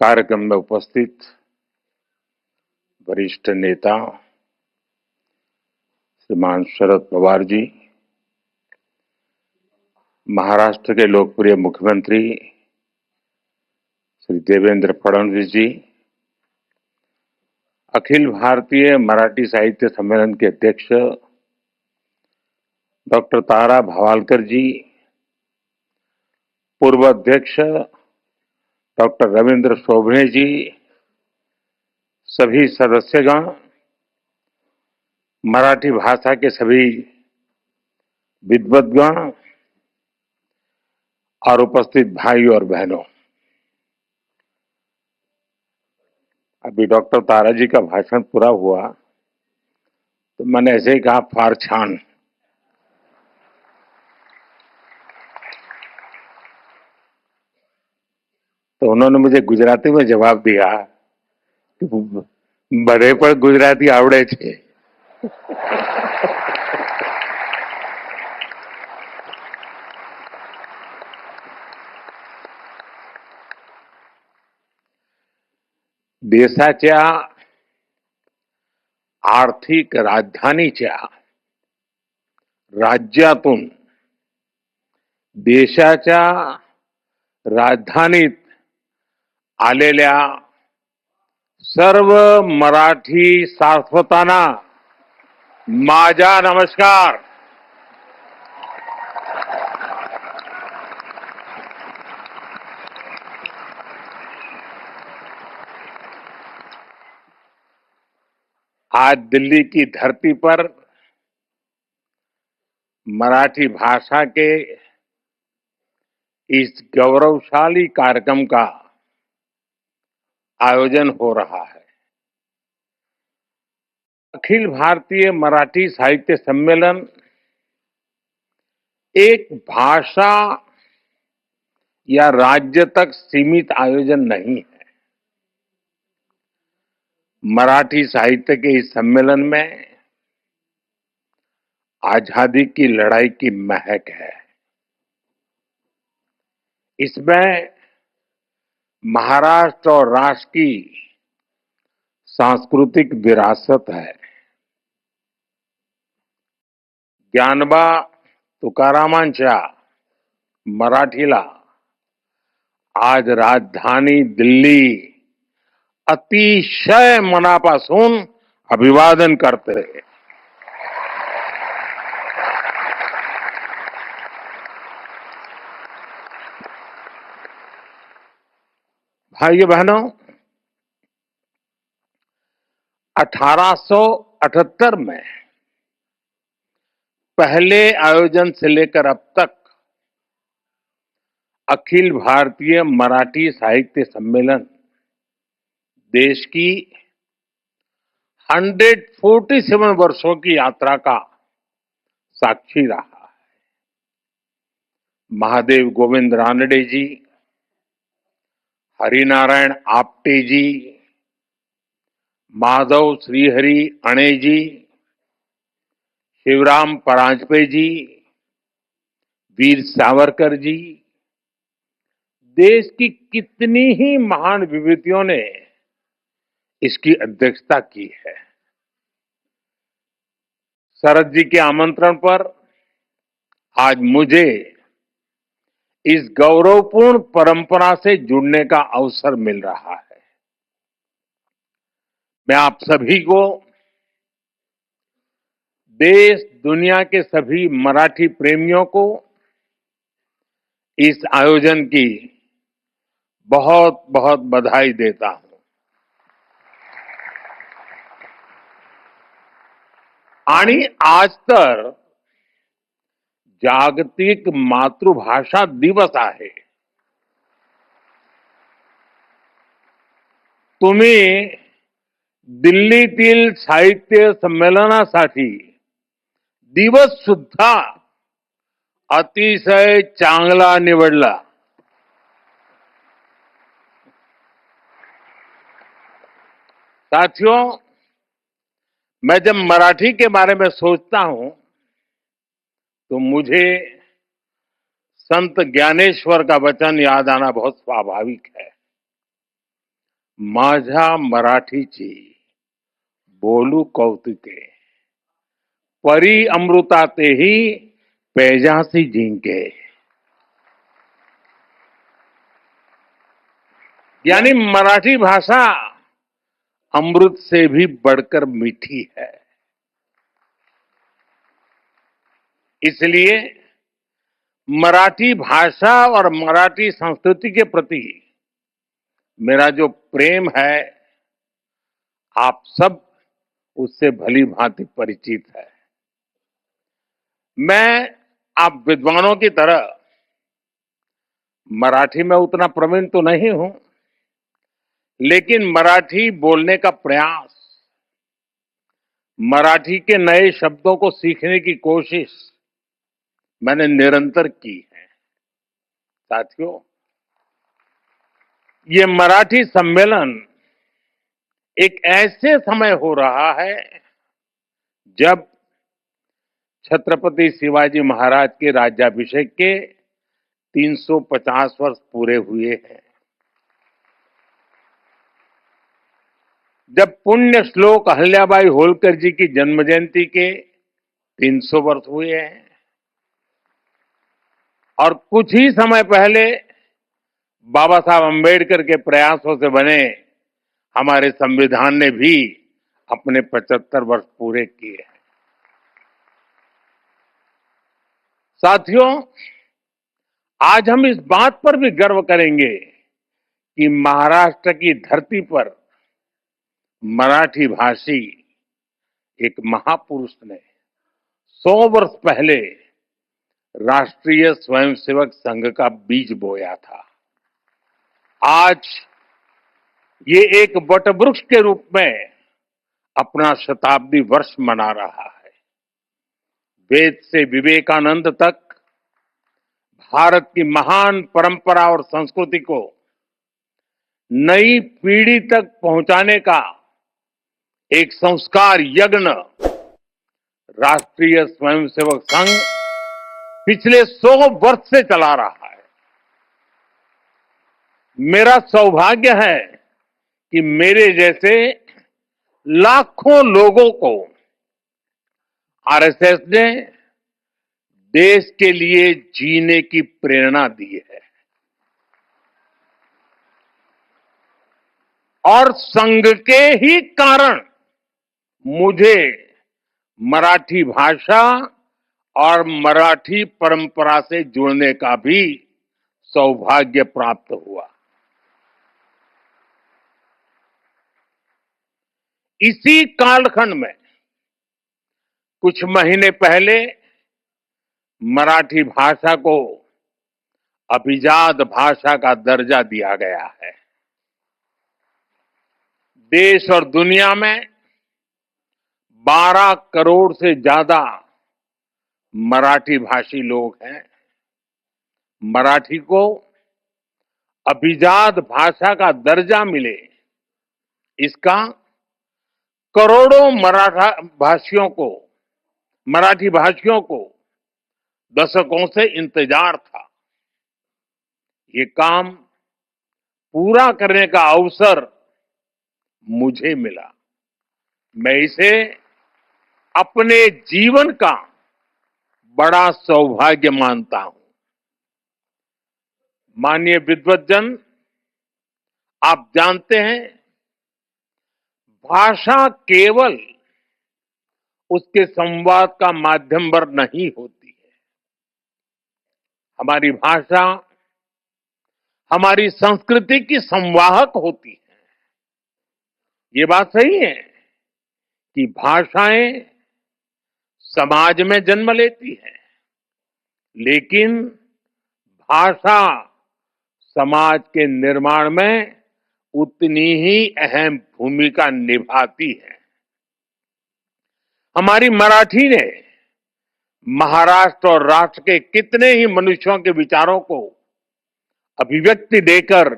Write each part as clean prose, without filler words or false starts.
कार्यक्रम में उपस्थित वरिष्ठ नेता श्रीमान शरद पवार जी, महाराष्ट्र के लोकप्रिय मुख्यमंत्री श्री देवेंद्र फडणवीस जी, अखिल भारतीय मराठी साहित्य सम्मेलन के अध्यक्ष डॉक्टर तारा भवालकर जी, पूर्व अध्यक्ष डॉक्टर रविंद्र शोभणे जी, सभी सदस्यगण, मराठी भाषा के सभी विद्वद्गण और उपस्थित भाई और बहनों, अभी डॉक्टर तारा जी का भाषण पूरा हुआ तो मैंने ऐसे ही कहा फार छान। तो उन्होंने मुझे गुजराती में जवाब दिया कि बड़े पर गुजराती आवड़े छे। देशाच्या आर्थिक राजधानीच्या राज्यातून देशाच्या राजधानीत आलेल्या सर्व मराठी सारस्वतांना माझा नमस्कार। आज दिल्ली की धरती पर मराठी भाषा के इस गौरवशाली कार्यक्रम का आयोजन हो रहा है। अखिल भारतीय मराठी साहित्य सम्मेलन एक भाषा या राज्य तक सीमित आयोजन नहीं है। मराठी साहित्य के इस सम्मेलन में आजादी की लड़ाई की महक है। इसमें महाराष्ट्र और राष्ट्र की सांस्कृतिक विरासत है। ज्ञानोबा तुकारामांच्या मराठीला आज राजधानी दिल्ली अतिशय मनापासून अभिवादन करते हैं। भाइयों बहनों, 1878 में पहले आयोजन से लेकर अब तक अखिल भारतीय मराठी साहित्य सम्मेलन देश की 147 वर्षों की यात्रा का साक्षी रहा है। महादेव गोविंद रानडे जी, हरिनारायण आप्टे जी, माधव श्रीहरि अणे जी, शिवराम परांजपे जी, वीर सावरकर जी, देश की कितनी ही महान विभूतियों ने इसकी अध्यक्षता की है। शरद जी के आमंत्रण पर आज मुझे इस गौरवपूर्ण परंपरा से जुड़ने का अवसर मिल रहा है। मैं आप सभी को देश दुनिया के सभी मराठी प्रेमियों को इस आयोजन की बहुत बहुत बधाई देता हूं। आणि आज तर जागतिक मातृभाषा दिवस आहे। तुम्ही दिल्लीतील साहित्य संमेलनासाठी दिवस सुद्धा अतिशय चांगला निवडला। साथियों, मैं जब मराठी के बारे में सोचता हूं तो मुझे संत ज्ञानेश्वर का वचन याद आना बहुत स्वाभाविक है। माझ्या मराठीची बोलू कौतुके, परी अमृता तेही पैजासी जिंके. यानी मराठी भाषा अमृत से भी बढ़कर मीठी है. इसलिए मराठी भाषा और मराठी संस्कृति के प्रति मेरा जो प्रेम है, आप सब उससे भली भांति परिचित है. मैं आप विद्वानों की तरह मराठी में उतना प्रवीण तो नहीं हूं, लेकिन मराठी बोलने का प्रयास, मराठी के नए शब्दों को सीखने की कोशिश मैंने निरंतर की है. साथियों, ये मराठी सम्मेलन एक ऐसे समय हो रहा है जब छत्रपति शिवाजी महाराज के राज्याभिषेक के 350 वर्ष पूरे हुए हैं. जब पुण्य श्लोक अहिल्याबाई होलकर जी की जन्म जयंती के 300 वर्ष हुए हैं और कुछ ही समय पहले बाबा साहब अंबेडकर के प्रयासों से बने हमारे संविधान ने भी अपने 75 वर्ष पूरे किए हैं. साथियों, आज हम इस बात पर भी गर्व करेंगे कि महाराष्ट्र की धरती पर मराठी भाषी एक महापुरुष ने 100 वर्ष पहले राष्ट्रीय स्वयंसेवक संघ का बीज बोया था. आज ये एक वटवृक्ष के रूप में अपना शताब्दी वर्ष मना रहा है. वेद से विवेकानंद तक भारत की महान परंपरा और संस्कृति को नई पीढ़ी तक पहुंचाने का एक संस्कार यज्ञ राष्ट्रीय स्वयंसेवक संघ पिछले 100 वर्ष से चला रहा है. मेरा सौभाग्य है कि मेरे जैसे लाखों लोगों को आरएसएस ने देश के लिए जीने की प्रेरणा दी है और संघ के ही कारण मुझे मराठी भाषा और मराठी परंपरा से जुड़ने का भी सौभाग्य प्राप्त हुआ. इसी कालखंड में कुछ महीने पहले मराठी भाषा को अभिजात भाषा का दर्जा दिया गया है. देश और दुनिया में 12 करोड़ से ज्यादा मराठी भाषी लोग हैं. मराठी को अभिजात भाषा का दर्जा मिले, इसका करोड़ों मराठी भाषियों को दशकों से इंतजार था. ये काम पूरा करने का अवसर मुझे मिला. मैं इसे अपने जीवन का बड़ा सौभाग्य मानता हूं. माननीय विद्वद्जन, आप जानते हैं, भाषा केवल उसके संवाद का माध्यम पर नहीं होती है. हमारी भाषा हमारी संस्कृति की संवाहक होती है. ये बात सही है कि भाषाएं समाज में जन्म लेती है, लेकिन भाषा समाज के निर्माण में उतनी ही अहम भूमिका निभाती है. हमारी मराठी ने महाराष्ट्र और राष्ट्र के कितने ही मनुष्यों के विचारों को अभिव्यक्ति देकर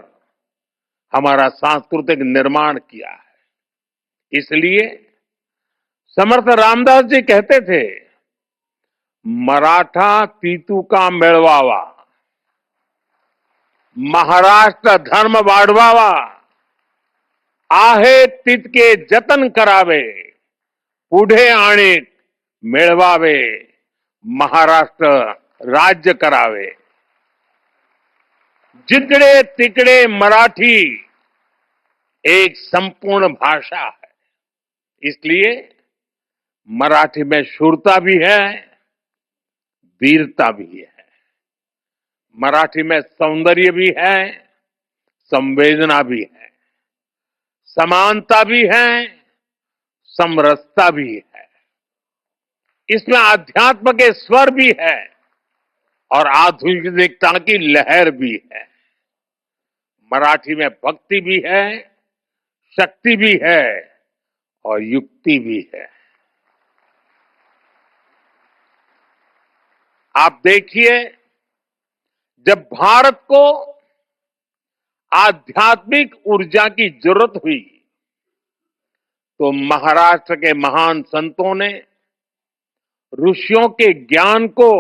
हमारा सांस्कृतिक निर्माण किया है. इसलिए समर्थ रामदास जी कहते थे, मराठा तीतू का मेळवावा, महाराष्ट्र धर्म वाढवावा, आहे तितके जतन करावे, पुढे आणीक मिळवावे, महाराष्ट्र राज्य करावे. जिकडे तिकडे मराठी एक संपूर्ण भाषा है. इसलिए मराठी में शूरता भी है, वीरता भी है. मराठी में सौंदर्य भी है, संवेदना भी है, समानता भी है, समरसता भी है. इसमें अध्यात्म के स्वर भी है और आधुनिकता की लहर भी है. मराठी में भक्ति भी है, शक्ति भी है और युक्ति भी है. आप देखिए, जब भारत को आध्यात्मिक ऊर्जा की जरूरत हुई तो महाराष्ट्र के महान संतों ने ऋषियों के ज्ञान को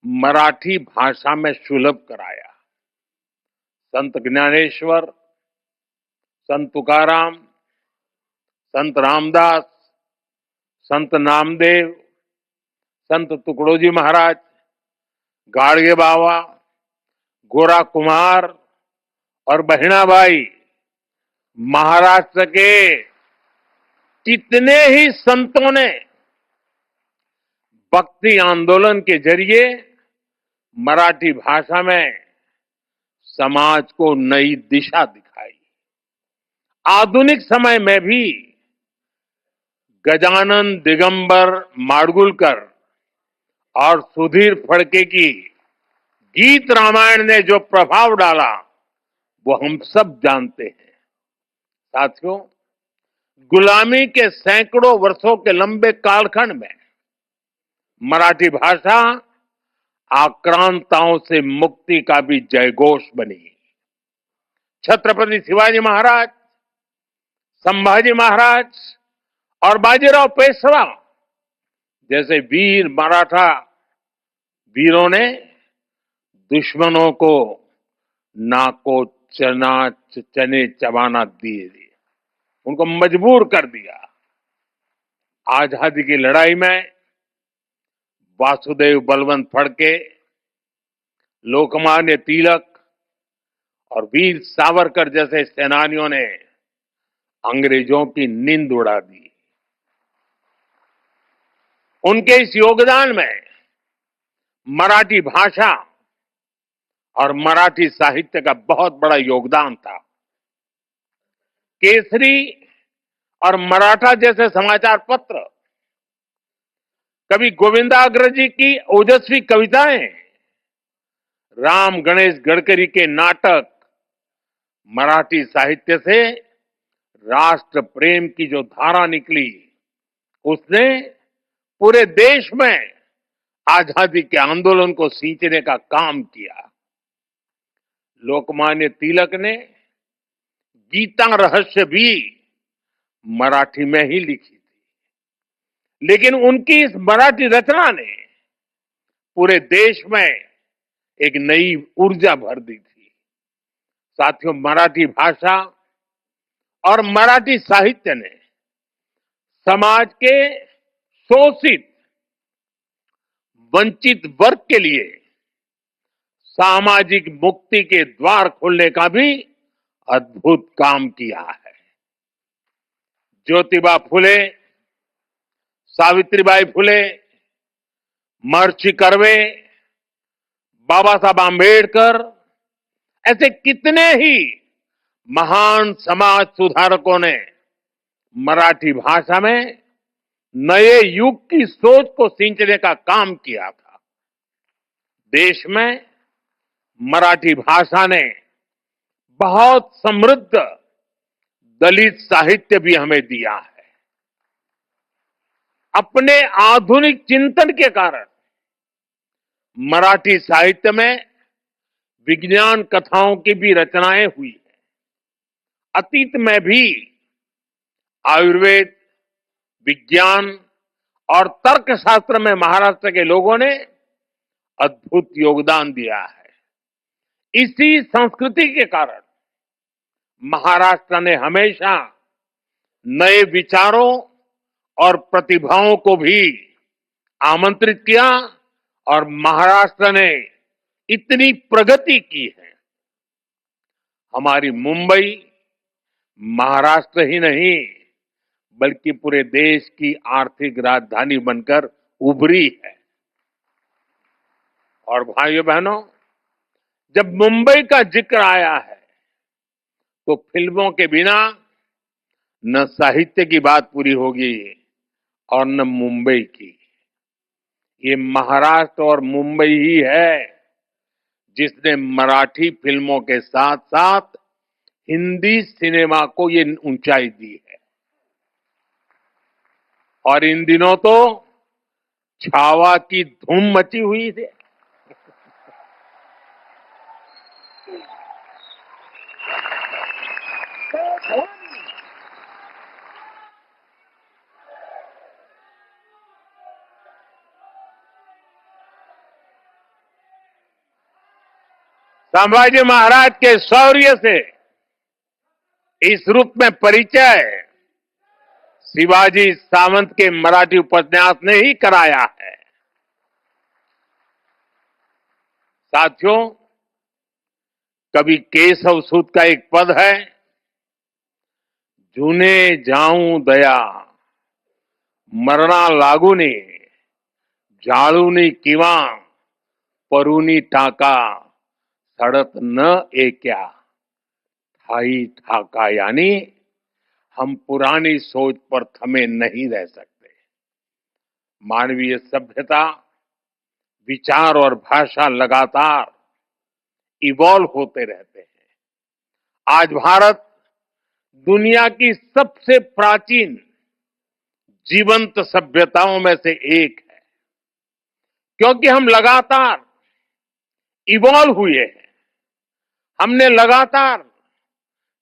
मराठी भाषा में सुलभ कराया. संत ज्ञानेश्वर, संत तुकाराम, संत रामदास, संत नामदेव, संत तुकडोजी महाराज, गाडगे बाबा, गोरा कुमार और बहिणाबाई, महाराष्ट्र के कितने ही संतों ने भक्ति आंदोलन के जरिए मराठी भाषा में समाज को नई दिशा दिखाई. आधुनिक समय में भी गजानन दिगंबर माडगुलकर और सुधीर फड़के की गीत रामायण ने जो प्रभाव डाला वो हम सब जानते हैं. साथियों, गुलामी के सैकड़ों वर्षों के लंबे कालखंड में मराठी भाषा आक्रांताओं से मुक्ति का भी जयघोष बनी. छत्रपति शिवाजी महाराज, संभाजी महाराज और बाजीराव पेशवा जैसे वीर मराठा वीरों ने दुश्मनों को नाको चने चबाना दिए, उनको मजबूर कर दिया. आजादी की लड़ाई में वासुदेव बलवंत फड़के, लोकमान्य तिलक और वीर सावरकर जैसे सेनानियों ने अंग्रेजों की नींद उड़ा दी. उनके इस योगदान में मराठी भाषा और मराठी साहित्य का बहुत बड़ा योगदान था. केसरी और मराठा जैसे समाचार पत्र, कवि गोविंदाग्रज जी की ओजस्वी कविताएं, राम गणेश गडकरी के नाटक, मराठी साहित्य से राष्ट्र प्रेम की जो धारा निकली उसने पूरे देश में आजादी के आंदोलन को सींचने का काम किया. लोकमान्य तिलक ने गीता रहस्य भी मराठी में ही लिखी थी, लेकिन उनकी इस मराठी रचना ने पूरे देश में एक नई ऊर्जा भर दी थी. साथियों, मराठी भाषा और मराठी साहित्य ने समाज के शोषित, वंचित वर्ग के लिए सामाजिक मुक्ति के द्वार खोलने का भी अद्भुत काम किया है. ज्योतिबा फुले, सावित्रीबाई फुले, महर्षि कर्वे, बाबा साहब आंबेडकर, ऐसे कितने ही महान समाज सुधारकों ने मराठी भाषा में नए युग की सोच को सींचने का काम किया था. देश में मराठी भाषा ने बहुत समृद्ध दलित साहित्य भी हमें दिया है. अपने आधुनिक चिंतन के कारण मराठी साहित्य में विज्ञान कथाओं की भी रचनाएं हुई है. अतीत में भी आयुर्वेद, विज्ञान और तर्कशास्त्र में महाराष्ट्र के लोगों ने अद्भुत योगदान दिया है. इसी संस्कृति के कारण महाराष्ट्र ने हमेशा नए विचारों और प्रतिभाओं को भी आमंत्रित किया और महाराष्ट्र ने इतनी प्रगति की है। हमारी मुंबई महाराष्ट्र ही नहीं बल्कि पूरे देश की आर्थिक राजधानी बनकर उभरी है। और भाइयों बहनों, जब मुंबई का जिक्र आया है तो फिल्मों के बिना न साहित्य की बात पूरी होगी और न मुंबई की। ये महाराष्ट्र और मुंबई ही है जिसने मराठी फिल्मों के साथ साथ हिंदी सिनेमा को ये ऊंचाई दी है। और इन दिनों तो छावा की धूम मची हुई थी। संभाजी महाराज के शौर्य से इस रूप में परिचय शिवाजी सावंत के मराठी उपन्यास ने ही कराया है। साथियों, कवि केशव सूत का एक पद है, जूने जाऊं दया मरना लागूने जाळूनी किंवा परुनी टाका सड़त न एक्या ठाई ठाका। यानी हम पुरानी सोच पर थमे नहीं रह सकते। मानवीय सभ्यता, विचार और भाषा लगातार इवॉल्व होते रहते हैं। आज भारत दुनिया की सबसे प्राचीन जीवंत सभ्यताओं में से एक है, क्योंकि हम लगातार इवॉल्व हुए हैं। हमने लगातार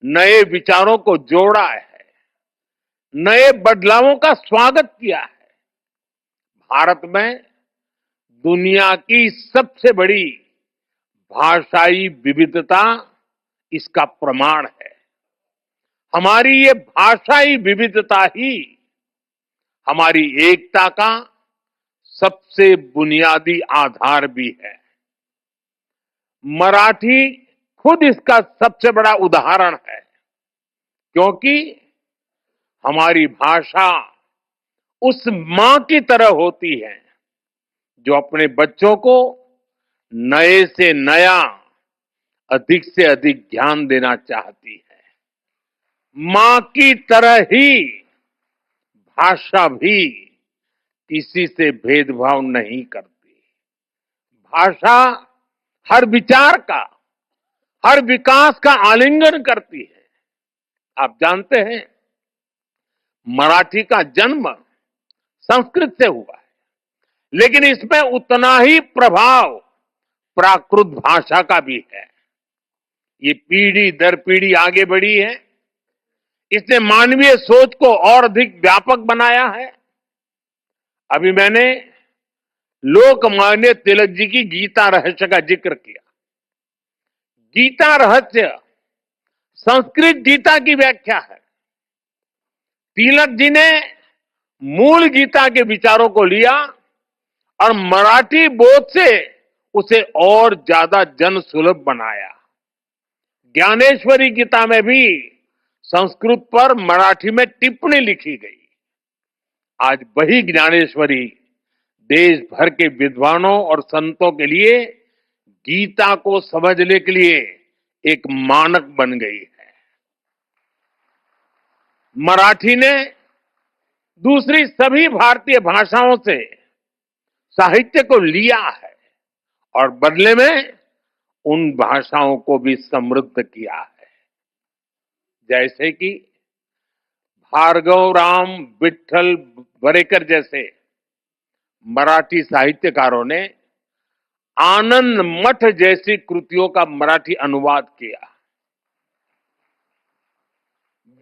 नए विचारों को जोड़ा है, नए बदलावों का स्वागत किया है। भारत में दुनिया की सबसे बड़ी भाषाई विविधता इसका प्रमाण है। हमारी ये भाषाई विविधता ही हमारी एकता का सबसे बुनियादी आधार भी है। मराठी खुद इसका सबसे बड़ा उदाहरण है, क्योंकि हमारी भाषा उस मां की तरह होती है जो अपने बच्चों को नए से नया, अधिक से अधिक ज्ञान देना चाहती है। मां की तरह ही भाषा भी किसी से भेदभाव नहीं करती। भाषा हर विचार का, हर विकास का आलिंगन करती है। आप जानते हैं, मराठी का जन्म संस्कृत से हुआ है, लेकिन इसमें उतना ही प्रभाव प्राकृत भाषा का भी है। ये पीढ़ी दर पीढ़ी आगे बढ़ी है। इसने मानवीय सोच को और अधिक व्यापक बनाया है। अभी मैंने लोकमान्य तिलक जी की गीता रहस्य का जिक्र किया। गीता रहस्य संस्कृत गीता की व्याख्या है। तिलक जी ने मूल गीता के विचारों को लिया और मराठी बोध से उसे और ज्यादा जन सुलभ बनाया। ज्ञानेश्वरी गीता में भी संस्कृत पर मराठी में टिप्पणी लिखी गई। आज वही ज्ञानेश्वरी देश भर के विद्वानों और संतों के लिए गीता को समझने के लिए एक मानक बन गई है। मराठी ने दूसरी सभी भारतीय भाषाओं से साहित्य को लिया है और बदले में उन भाषाओं को भी समृद्ध किया है। जैसे कि भार्गव राम विठल वरेकर जैसे मराठी साहित्यकारों ने आनंद मठ जैसी कृतियों का मराठी अनुवाद किया।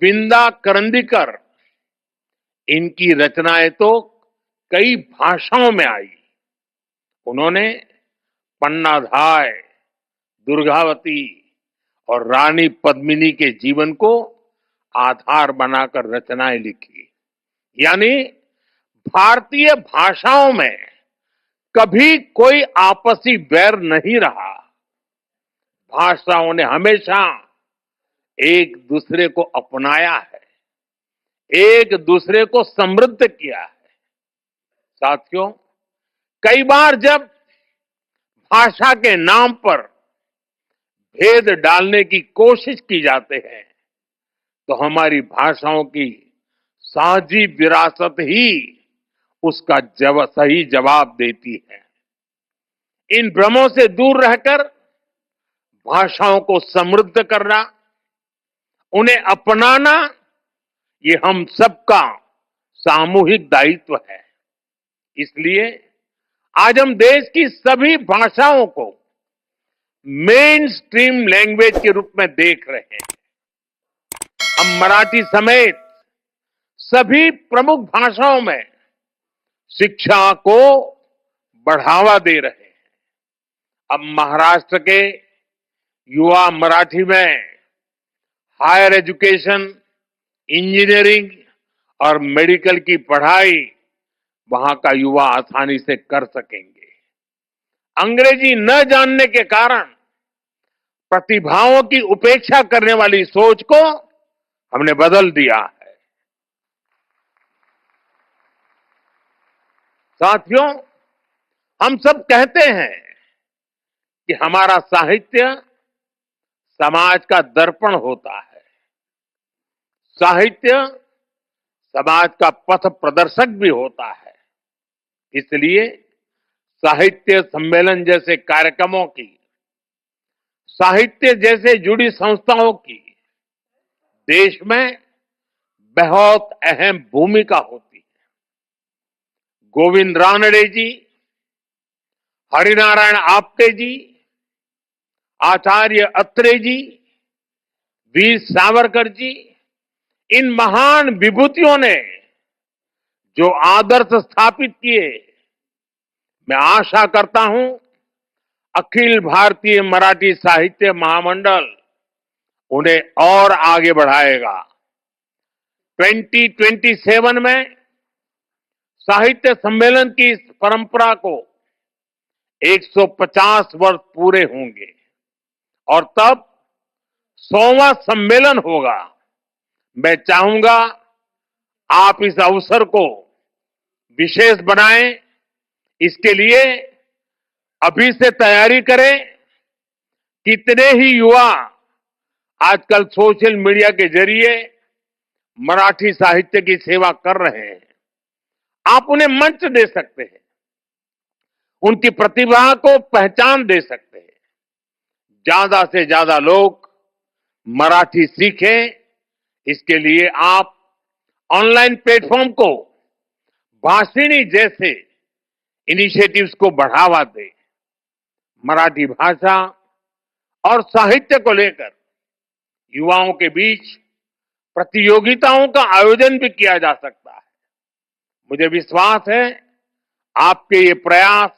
विंदा करंदीकर, इनकी रचनाएं तो कई भाषाओं में आई। उन्होंने पन्नाधाय, दुर्गावती और रानी पद्मिनी के जीवन को आधार बनाकर रचनाएं लिखी। यानी भारतीय भाषाओं में कभी कोई आपसी वैर नहीं रहा। भाषाओं ने हमेशा एक दूसरे को अपनाया है, एक दूसरे को समृद्ध किया है। साथियों, कई बार जब भाषा के नाम पर भेद डालने की कोशिश की जाते हैं, तो हमारी भाषाओं की साझी विरासत ही उसका सही जवाब देती है। इन भ्रमों से दूर रहकर भाषाओं को समृद्ध करना, उन्हें अपनाना, ये हम सबका सामूहिक दायित्व है। इसलिए आज हम देश की सभी भाषाओं को मेन स्ट्रीम लैंग्वेज के रूप में देख रहे हैं। हम मराठी समेत सभी प्रमुख भाषाओं में शिक्षा को बढ़ावा दे रहे हैं। अब महाराष्ट्र के युवा मराठी में हायर एजुकेशन, इंजीनियरिंग और मेडिकल की पढ़ाई वहां का युवा आसानी से कर सकेंगे। अंग्रेजी न जानने के कारण प्रतिभाओं की उपेक्षा करने वाली सोच को हमने बदल दिया है। साथियों, हम सब कहते हैं कि हमारा साहित्य समाज का दर्पण होता है। साहित्य समाज का पथ प्रदर्शक भी होता है। इसलिए साहित्य सम्मेलन जैसे कार्यक्रमों की, साहित्य जैसे जुड़ी संस्थाओं की देश में बहुत अहम भूमिका होती है। गोविंद रानडे जी, हरिनारायण आप्टे जी, आचार्य अत्रे जी, वीर सावरकर जी, इन महान विभूतियों ने जो आदर्श स्थापित किए, मैं आशा करता हूं अखिल भारतीय मराठी साहित्य महामंडल उन्हें और आगे बढ़ाएगा। 2027 में साहित्य सम्मेलन की इस परंपरा को 150 वर्ष पूरे होंगे और तब 100वां सम्मेलन होगा। मैं चाहूंगा आप इस अवसर को विशेष बनाएं। इसके लिए अभी से तैयारी करें। कितने ही युवा आजकल सोशल मीडिया के जरिए मराठी साहित्य की सेवा कर रहे हैं। आप उन्हें मंच दे सकते हैं, उनकी प्रतिभा को पहचान दे सकते हैं। ज्यादा से ज्यादा लोग मराठी सीखें, इसके लिए आप ऑनलाइन प्लेटफॉर्म को, भाषिणी जैसे इनिशिएटिव्स को बढ़ावा दें। मराठी भाषा और साहित्य को लेकर युवाओं के बीच प्रतियोगिताओं का आयोजन भी किया जा सकता है। मुझे विश्वास है आपके ये प्रयास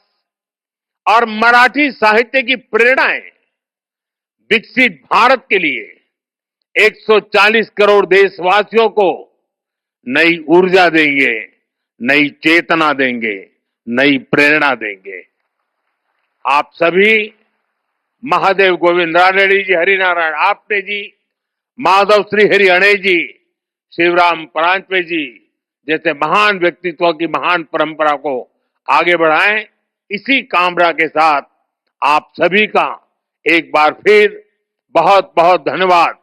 और मराठी साहित्य की प्रेरणाएं विकसित भारत के लिए 140 करोड़ देशवासियों को नई ऊर्जा देंगे, नई चेतना देंगे, नई प्रेरणा देंगे। आप सभी महादेव गोविंद रानडे जी, हरिनारायण आप्टे जी, माधव श्रीहरि अणे जी, शिवराम परांजपे जी जैसे महान व्यक्तित्वों की महान परंपरा को आगे बढ़ाएं। इसी कामना के साथ आप सभी का एक बार फिर बहुत बहुत धन्यवाद।